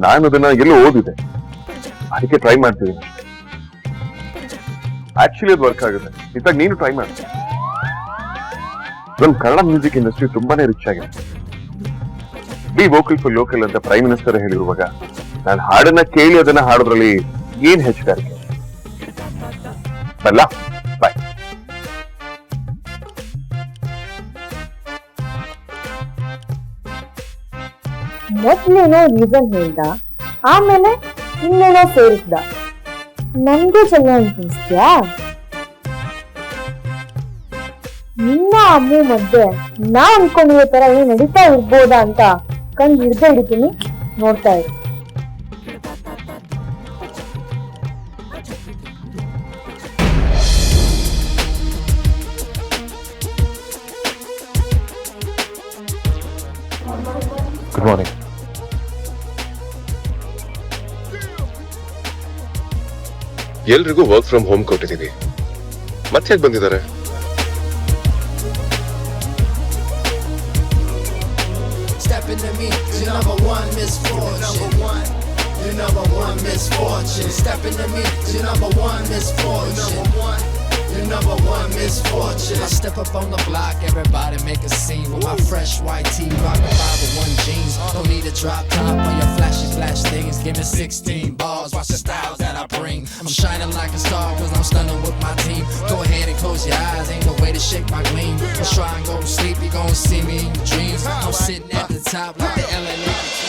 ನಾನು ಅದನ್ನ ಎಲ್ಲೋ ಓದಿದೆ, ಅದಕ್ಕೆ ಟ್ರೈ ಮಾಡ್ತಿದ್ದೀನಿ. ಆಕ್ಚುಲಿ ಅದು ವರ್ಕ್ ಆಗುತ್ತೆ. ಇವಾಗ ನೀನು ಟ್ರೈ ಮಾಡು. ನಮ್ ಕನ್ನಡ ಮ್ಯೂಸಿಕ್ ಇಂಡಸ್ಟ್ರಿ ತುಂಬಾನೇ ರಿಚ್ ಆಗಿದೆ. ಬಿ ವೋಕಲ್ ಫಾರ್ ಲೋಕಲ್ ಅಂತ ಪ್ರೈಮ್ ಮಿನಿಸ್ಟರ್ ಹೇಳಿರುವಾಗ ನಾನು ಹಾಡನ್ನ ಕೇಳಿ ಅದನ್ನ ಹಾಡೋದ್ರಲ್ಲಿ ಏನ್ ಹೆಚ್ಚುಗಾರಿಕೆ. ಬಲ್ಲ ಬಾಯ್. ಮೊದ್ಲೇನೋ ರೀಸನ್ ಹೇಳ್ದ, ಆಮೇಲೆ ಇನ್ನೇನೋ ಸೇರಿಸ್ದ. ನಂಗೆ ಚೆನ್ನ ಅನ್ಸ್ತ್ಯಾ? ನಿನ್ನ ಅಮ್ಮು ಮಧ್ಯೆ ನಾ ಅನ್ಕೊಂಡಿರೋ ತರ ಏನ್ ನಡೀತಾ ಇರ್ಬೋದಾ ಅಂತ ಕಂಡು ಹಿಡಿತೀನಿ, ನೋಡ್ತಾ ಇರು. Good morning. ಎಲ್ರಿಗೂ ವರ್ಕ್ ಫ್ರಮ್ ಹೋಮ್ ಕೊಟ್ಟಿದ್ದೀವಿ, ಮತ್ತೆ ಯಾಕೆ ಬಂದಿದ್ದಾರೆ? Your number one misfortune. I step up on the block, everybody make a scene with my fresh white tee, rockin' 501 jeans. Don't need a drop top on your flashy flash things. Give me 16 bars, watch the styles that I bring. I'm shining like a star cause I'm stunning with my team. Go ahead and close your eyes, ain't no way to shake my gleam. Let's try and go to sleep, you gon' see me in your dreams. I'm sitting at the top like the LA Lakers.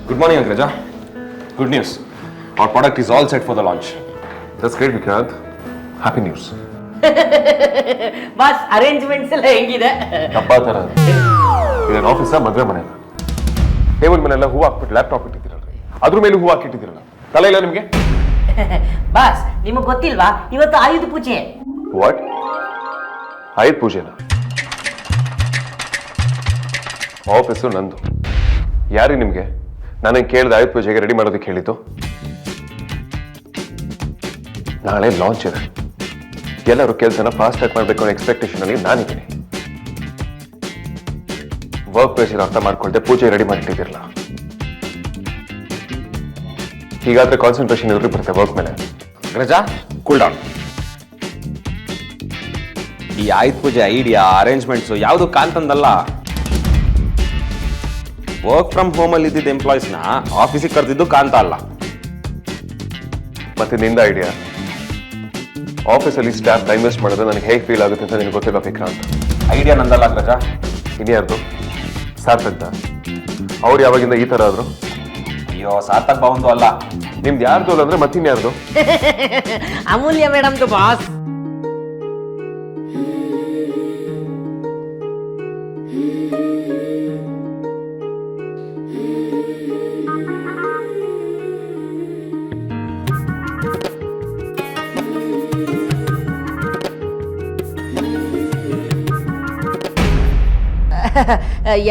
Good morning, Agraja. Good news. Our product is all set for the launch. That's great, Vikrant. Happy news. Boss arrangements ಎಲ್ಲ ಹೆಂಗಿದೆ? ಹಬ್ಬ ತರ ಇದೇನು ಆಫೀಸಾ ಮದುವೆ ಮನೆ? Table ಮೇಲೆಲ್ಲ ಹೂ ಹಾಕ್ಬಿಟ್ಟು laptop ಇಟ್ಟಿದ್ದೀರಲ್ರಿ, ಅದ್ರ ಮೇಲೆ ಹೂ ಹಾಕಿಟ್ಟಿದ್ದೀರಲ್ಲ, ತಲೆ ಇಲ್ಲ ನಿಮಗೆ? ಬಾಸ್ ನಿಮಗೆ ಗೊತ್ತಿಲ್ವಾ, ಇವತ್ತು ಆಯುಧ ಪೂಜೆ. ವಾಟ್? ಆಯುಧ ಪೂಜೆನಾ? ಆಫೀಸು ನಂದು. ಯಾರಿ ನಿಮಗೆ ನನಗೆ ಕೇಳಿದ ಆಯುಧ ಪೂಜೆಗೆ ರೆಡಿ ಮಾಡೋದಕ್ಕೆ ಹೇಳಿದ್ದು? ನಾಳೆ ಲಾಂಚ್ ಇದೆ, ಎಲ್ಲರೂ ಕೆಲಸನ ಫಾಸ್ಟ್ ಆಗಿ ಮಾಡಬೇಕು ಅನ್ನೋ ಎಕ್ಸ್ಪೆಕ್ಟೇಷನ್ ಅಲ್ಲಿ ನಾನಿದ್ದೀನಿ. ವರ್ಕ್ ಪ್ರೆಷರ್ ಅರ್ಥ ಮಾಡ್ಕೊಳ್ದೆ ಪೂಜೆ ರೆಡಿ ಮಾಡಿಟ್ಟಿದ್ದೀರಲ್ಲ, ಹೀಗಾದ್ರೆ ಕಾನ್ಸಂಟ್ರೇಷನ್ ಇವ್ರಿಗೆ ಬರುತ್ತೆ ವರ್ಕ್ ಮೇಲೆ. ಅಗ್ರಜ, ಕೂಲ್ ಡೌನ್. ಈ ಆಯುಧ ಪೂಜೆ ಐಡಿಯಾ ಅರೇಂಜ್ಮೆಂಟ್ಸು ಯಾವುದು ಕಾಂತಂದಲ್ಲ. ವರ್ಕ್ ಫ್ರಮ್ ಹೋಮ್ ಅಲ್ಲಿ ಇದ್ದಿದ್ದ ಎಂಪ್ಲಾಯೀಸ್ನ ಆಫೀಸಿಗೆ ಕರೆದಿದ್ದು ಕಾಂತ ಅಲ್ಲ. ಮತ್ತೆ ನಿಂದ ಐಡಿಯಾ? ಆಫೀಸಲ್ಲಿ ಸ್ಟಾಫ್ ಟೈಮ್ ವೇಸ್ಟ್ ಮಾಡಿದ್ರೆ ನನಗೆ ಹೇಗೆ ಫೀಲ್ ಆಗುತ್ತೆ ಅಂತ ನಿನಗೆ ಗೊತ್ತಿಲ್ಲ ವಿಕ್ರಾಂತ್. ಐಡಿಯಾ ನಂದಲ್ಲ ಅಗ್ರಜ. ಇನ್ಯಾರ್ದು? ಸಾರ್ಥಕ್ದ? ಅವ್ರು ಯಾವಾಗಿಂದ ಈ ತರ ಆದ್ರು? ಅಯ್ಯೋ, ಸಾರ್ಥಕ್ ಬಾವಂದು ಅಲ್ಲ. ನಿಮ್ದು ಯಾರ್ದು ಅಂದ್ರೆ ಮತ್ತಿನ್ಯಾರ್ದು? ಅಮೂಲ್ಯ ಮೇಡಮ್ದು ಬಾಸ್.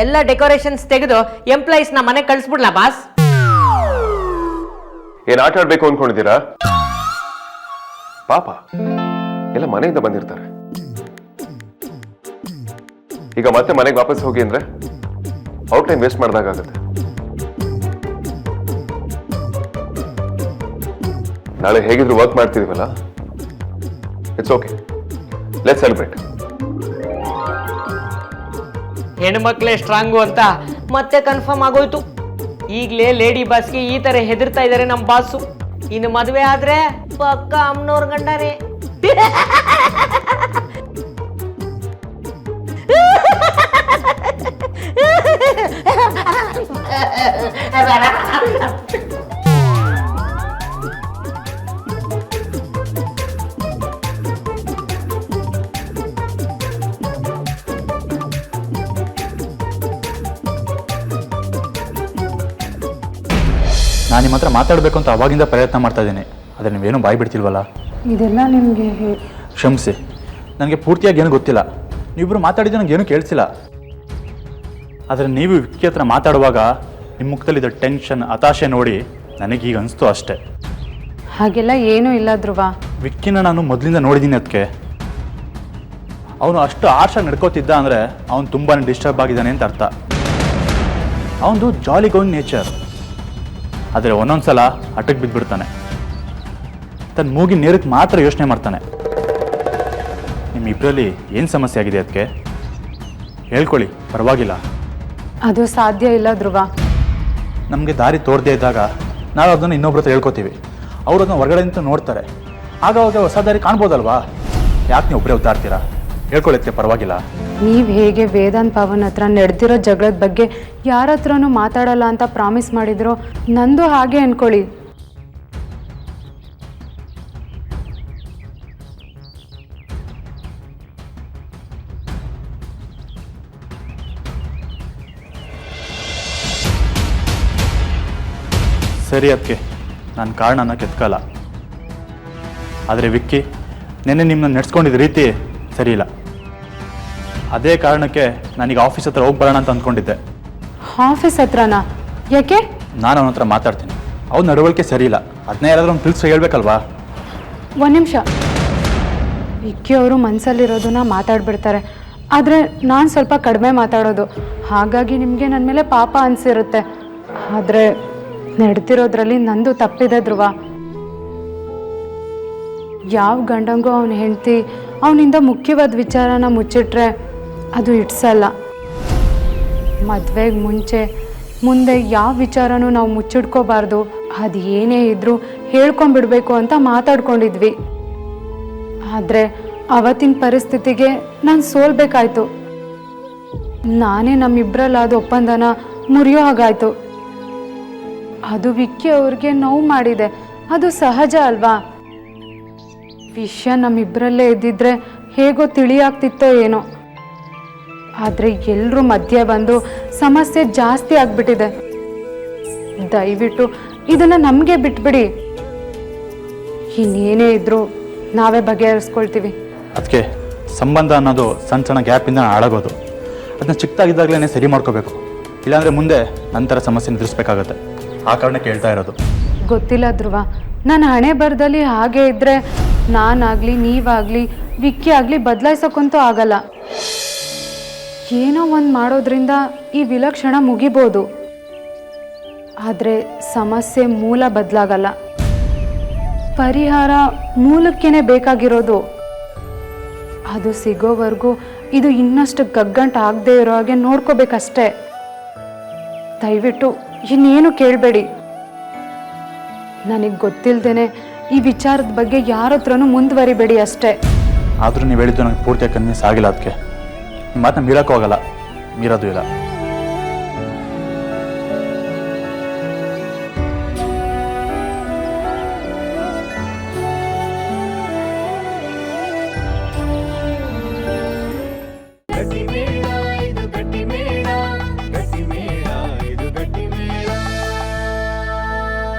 ಎಲ್ಲ ಡೆಕೋರೇಷನ್ಸ್ ತೆಗೆದು ಎಂಪ್ಲಾಯೀಸ್ ನ ಮನೆ ಕಳಿಸ್ಬಿಡ್ಲಾ ಬಾಸ್? ಏನ್ ಆಟ ಆಡ್ಬೇಕು ಅನ್ಕೊಂಡಿದ್ದೀರಾ? ಪಾಪ ಎಲ್ಲ ಮನೆಯಿಂದ ಬಂದಿರ್ತಾರೆ. ಈಗ ಮತ್ತೆ ಮನೆಗೆ ವಾಪಸ್ ಹೋಗಿ ಅಂದ್ರೆ ಔಟ್ ಟೈಮ್ ವೇಸ್ಟ್ ಮಾಡ್ದಾಗತ್ತೆ. ನಾಳೆ ಹೇಗಿದ್ರು ವರ್ಕ್ ಮಾಡ್ತಿದೀವಲ್ಲ, ಇಟ್ಸ್ ಓಕೆ, ಲೆಟ್ಸ್ ಸೆಲೆಬ್ರೇಟ್. ಹೆಣ್ಮಕ್ಳೇ ಸ್ಟ್ರಾಂಗು ಅಂತ ಮತ್ತೆ ಕನ್ಫರ್ಮ್ ಆಗೋಯ್ತು. ಈಗಲೇ ಲೇಡಿ ಬಾಸ್ಗೆ ಈ ತರ ಹೆದರ್ತಾ ಇದಾರೆ ನಮ್ಮ ಬಾಸು. ಇನ್ನು ಮದುವೆ ಆದ್ರೆ ಪಕ್ಕ ಅಮ್ಮನವ್ರ ಗಂಡನೇ. ನಾನು ನಿಮ್ಮ ಹತ್ರ ಮಾತಾಡಬೇಕು ಅಂತ ಅವಾಗಿಂದ ಪ್ರಯತ್ನ ಮಾಡ್ತಾ ಇದ್ದೀನಿ, ಆದರೆ ನೀವೇನು ಬಾಯಿ ಬಿಡ್ತಿಲ್ವಲ್ಲ. ಇದೆಲ್ಲ ನಿಮಗೆ ಕ್ಷಮಿಸಿ, ನನಗೆ ಪೂರ್ತಿಯಾಗಿ ಏನು ಗೊತ್ತಿಲ್ಲ. ನೀವಿಬ್ಬರು ಮಾತಾಡಿದ್ದು ನನಗೇನು ಕೇಳಿಸಿಲ್ಲ. ಆದರೆ ನೀವು ವಿಕ್ಕಿ ಹತ್ರ ಮಾತಾಡುವಾಗ ನಿಮ್ಮ ಮುಖದಲ್ಲಿದ್ದ ಟೆನ್ಷನ್, ಹತಾಶೆ ನೋಡಿ ನನಗೀಗ ಅನಿಸ್ತು ಅಷ್ಟೇ. ಹಾಗೆಲ್ಲ ಏನೂ ಇಲ್ಲ ಧ್ರುವ. ವಿಕ್ಕಿನ ನಾನು ಮೊದಲಿಂದ ನೋಡಿದ್ದೀನಿ. ಅದಕ್ಕೆ ಅವನು ಅಷ್ಟು ಆರ್ಷಾಗಿ ನಡ್ಕೋತಿದ್ದ ಅಂದರೆ ಅವನು ತುಂಬಾ ಡಿಸ್ಟರ್ಬ್ ಆಗಿದ್ದಾನೆ ಅಂತ ಅರ್ಥ. ಅವನದು ಜಾಲಿ ಗೋಯಿಂಗ್ ನೇಚರ್. ಆದರೆ ಒಂದೊಂದು ಸಲ ಅಟಕ್ ಬಿದ್ದುಬಿಡ್ತಾನೆ. ತನ್ನ ಮೂಗಿನ ನೇರಕ್ಕೆ ಮಾತ್ರ ಯೋಚನೆ ಮಾಡ್ತಾನೆ. ನಿಮ್ಮಿಬ್ಬರಲ್ಲಿ ಏನು ಸಮಸ್ಯೆ ಆಗಿದೆ ಅದಕ್ಕೆ ಹೇಳ್ಕೊಳ್ಳಿ, ಪರವಾಗಿಲ್ಲ. ಅದು ಸಾಧ್ಯ ಇಲ್ಲ ಧ್ರುವ. ನಮಗೆ ದಾರಿ ತೋರದೇ ಇದ್ದಾಗ ನಾವು ಅದನ್ನು ಇನ್ನೊಬ್ರ ಹತ್ರ ಹೇಳ್ಕೊತೀವಿ. ಅವರು ಅದನ್ನು ಹೊರಗಡೆ ನಿಂತು ನೋಡ್ತಾರೆ. ಆವಾಗ ಹೊಸ ದಾರಿ ಕಾಣ್ಬೋದಲ್ವಾ? ಯಾಕೆ ನೀವು ಒಬ್ಬರೇ ಉದ್ದಾಡ್ತೀರಾ? ಹೇಳ್ಕೊಳ್ಳೋಕ್ಕೆ ಪರವಾಗಿಲ್ಲ. ನೀವು ಹೇಗೆ ವೇದಾಂತ್ ಪವನ್ ಹತ್ರ ನಡೆದಿರೋ ಜಗಳದ ಬಗ್ಗೆ ಯಾರ ಹತ್ರನೂ ಮಾತಾಡಲ್ಲ ಅಂತ ಪ್ರಾಮಿಸ್ ಮಾಡಿದ್ರು, ನಂದು ಹಾಗೆ ಅನ್ಕೊಳ್ಳಿ. ಸರಿ, ಅದಕ್ಕೆ ನಾನು ಕಾರಣನ ಕೆತ್ಕಲ್ಲ. ಆದರೆ ವಿಕ್ಕಿ, ನೆನ್ನೆ ನಿಮ್ಮನ್ನ ನಡೆಸ್ಕೊಂಡಿದ್ದ ರೀತಿ ಸರಿ ಇಲ್ಲ. ಅದೇ ಕಾರಣಕ್ಕೆ ನಾನೀಗ ಆಫೀಸ್ ಹತ್ರ ಹೋಗಿ ಬರೋಣ ಅಂತ ಅಂದ್ಕೊಂಡಿದ್ದೆ. ಆಫೀಸ್ ಹತ್ರನಾ? ಯಾಕೆ? ನಾನು ಅವನ ಹತ್ರ ಮಾತಾಡ್ತೀನಿ. ಅವ್ನ ನಡವಳಿಕೆ ಸರಿ ಇಲ್ಲ. ಅದನ್ನೇ ಯಾರಾದ್ರೂ ಅವ್ನು ತಿಳಿಸಿ ಹೇಳ್ಬೇಕಲ್ವಾ? ಒಂದು ನಿಮಿಷ. ವಿಕ್ಕಿ ಅವರು ಮನಸ್ಸಲ್ಲಿರೋದನ್ನ ಮಾತಾಡ್ಬಿಡ್ತಾರೆ. ಆದರೆ ನಾನು ಸ್ವಲ್ಪ ಕಡಿಮೆ ಮಾತಾಡೋದು, ಹಾಗಾಗಿ ನಿಮಗೆ ನನ್ನ ಮೇಲೆ ಪಾಪ ಅನಿಸಿರುತ್ತೆ. ಆದರೆ ನಡೆದಿರೋದ್ರಲ್ಲಿ ನಂದು ತಪ್ಪಿದೆ ಧ್ರುವ. ಯಾವ ಗಂಡಂಗೂ ಅವನ ಹೆಂಡತಿ ಅವನಿಂದ ಮುಖ್ಯವಾದ ವಿಚಾರನ ಮುಚ್ಚಿಟ್ರೆ ಅದು ಇಡ್ಸಲ್ಲ. ಮದುವೆಗೆ ಮುಂದೆ ಯಾವ ವಿಚಾರನೂ ನಾವು ಮುಚ್ಚಿಡ್ಕೋಬಾರ್ದು. ಅದು ಏನೇ ಇದ್ರೂ ಹೇಳ್ಕೊಂಬಿಡ್ಬೇಕು ಅಂತ ಮಾತಾಡ್ಕೊಂಡಿದ್ವಿ. ಆದರೆ ಅವತ್ತಿನ ಪರಿಸ್ಥಿತಿಗೆ ನಾನು ಸೋಲ್ಬೇಕಾಯ್ತು. ನಾನೇ ನಮ್ಮಿಬ್ಬರಲ್ಲಾದ ಒಪ್ಪಂದನ ಮುರಿಯೋ ಹಾಗಾಯ್ತು. ಅದು ವಿಕ್ಕಿ ಅವ್ರಿಗೆ ನೋವು ಮಾಡಿದೆ, ಅದು ಸಹಜ ಅಲ್ವಾ? ವಿಷಯ ನಮ್ಮಿಬ್ಬರಲ್ಲೇ ಇದ್ದಿದ್ರೆ ಹೇಗೋ ತಿಳಿಯಾಗ್ತಿತ್ತೋ ಏನೋ. ಆದರೆ ಎಲ್ಲರೂ ಮಧ್ಯೆ ಬಂದು ಸಮಸ್ಯೆ ಜಾಸ್ತಿ ಆಗ್ಬಿಟ್ಟಿದೆ. ದಯವಿಟ್ಟು ಇದನ್ನು ನಮಗೆ ಬಿಟ್ಬಿಡಿ. ಇನ್ನೇನೇ ಇದ್ರೂ ನಾವೇ ಬಗೆಹರಿಸ್ಕೊಳ್ತೀವಿ. ಅದಕ್ಕೆ ಸಂಬಂಧ ಅನ್ನೋದು ಸಣ್ಣ ಸಣ್ಣ ಗ್ಯಾಪಿಂದ ಹಾಳಾಗೋದು. ಅದನ್ನ ಚಿಕ್ಕದಾಗಿದ್ದಾಗಲೇ ಸರಿ ಮಾಡ್ಕೋಬೇಕು. ಇಲ್ಲಾಂದರೆ ಮುಂದೆ ನಂತರ ಸಮಸ್ಯೆ ಎದುರಿಸ್ಬೇಕಾಗತ್ತೆ. ಆ ಕಾರಣಕ್ಕೆ ಹೇಳ್ತಾ ಇರೋದು. ಗೊತ್ತಿಲ್ಲ ಧ್ರುವ, ನನ್ನ ಹಣೆ ಬರದಲ್ಲಿ ಹಾಗೆ ಇದ್ದರೆ ನಾನಾಗಲಿ ನೀವಾಗಲಿ ವಿಕ್ಕಿ ಆಗಲಿ ಬದಲಾಯಿಸೋಕ್ಕಂತೂ ಆಗಲ್ಲ. ಏನೋ ಒಂದು ಮಾಡೋದ್ರಿಂದ ಈ ವಿಲಕ್ಷಣ ಮುಗಿಬೋದು, ಆದರೆ ಸಮಸ್ಯೆ ಮೂಲ ಬದಲಾಗಲ್ಲ. ಪರಿಹಾರ ಮೂಲಕ್ಕೇನೆ ಬೇಕಾಗಿರೋದು. ಅದು ಸಿಗೋವರೆಗೂ ಇದು ಇನ್ನಷ್ಟು ಗಗ್ಗಂಟು ಆಗದೆ ಇರೋ ಹಾಗೆ ನೋಡ್ಕೋಬೇಕಷ್ಟೆ. ದಯವಿಟ್ಟು ಇನ್ನೇನು ಕೇಳಬೇಡಿ. ನನಗೆ ಗೊತ್ತಿಲ್ಲದೇನೆ ಈ ವಿಚಾರದ ಬಗ್ಗೆ ಯಾರ ಹತ್ರನೂ ಮುಂದುವರಿಬೇಡಿ ಅಷ್ಟೇ. ಆದರೂ ನೀವು ಹೇಳಿದ್ದು ನನಗೆ ಪೂರ್ತಿಯಾಗಿ ಕನ್ವಿನ್ಸ್ ಆಗಿಲ್ಲ. ಅದಕ್ಕೆ ನಿಮ್ಮ ಮಾತನ್ನ ಮೀರೋಕ್ಕೂ ಆಗಲ್ಲ, ಮೀರೋದು ಇಲ್ಲ.